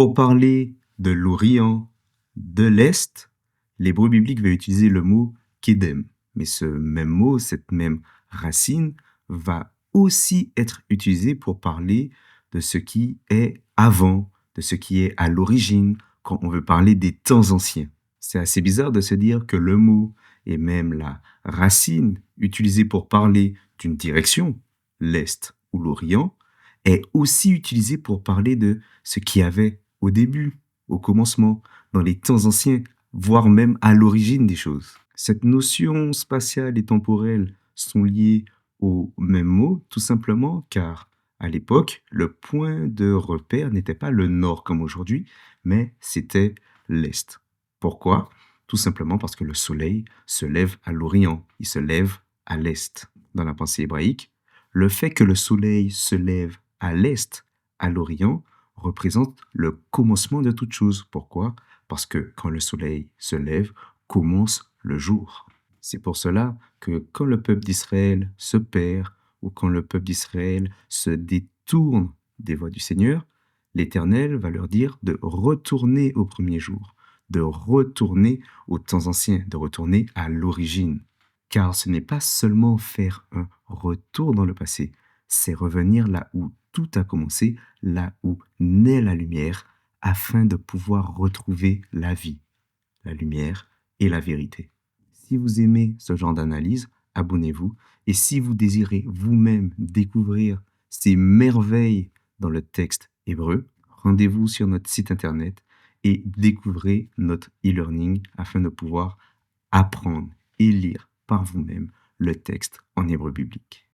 Pour parler de l'Orient, de l'Est, l'hébreu biblique va utiliser le mot Kedem. Mais ce même mot, cette même racine, va aussi être utilisé pour parler de ce qui est avant, de ce qui est à l'origine, quand on veut parler des temps anciens. C'est assez bizarre de se dire que le mot et même la racine utilisée pour parler d'une direction, l'Est ou l'Orient, est aussi utilisé pour parler de ce qu'il y avait au début, au commencement, dans les temps anciens, voire même à l'origine des choses. Cette notion spatiale et temporelle sont liées au même mot, tout simplement car, à l'époque, le point de repère n'était pas le nord comme aujourd'hui, mais c'était l'est. Pourquoi? Tout simplement parce que le soleil se lève à l'Orient, il se lève à l'est. Dans la pensée hébraïque, le fait que le soleil se lève à l'est, à l'Orient, représente le commencement de toute chose. Pourquoi? Parce que quand le soleil se lève, commence le jour. C'est pour cela que quand le peuple d'Israël se perd ou quand le peuple d'Israël se détourne des voies du Seigneur, l'Éternel va leur dire de retourner au premier jour, de retourner aux temps anciens, de retourner à l'origine. Car ce n'est pas seulement faire un retour dans le passé, c'est revenir là où tout a commencé, là où naît la lumière, afin de pouvoir retrouver la vie, la lumière et la vérité. Si vous aimez ce genre d'analyse, abonnez-vous. Et si vous désirez vous-même découvrir ces merveilles dans le texte hébreu, rendez-vous sur notre site internet et découvrez notre e-learning afin de pouvoir apprendre et lire par vous-même le texte en hébreu biblique.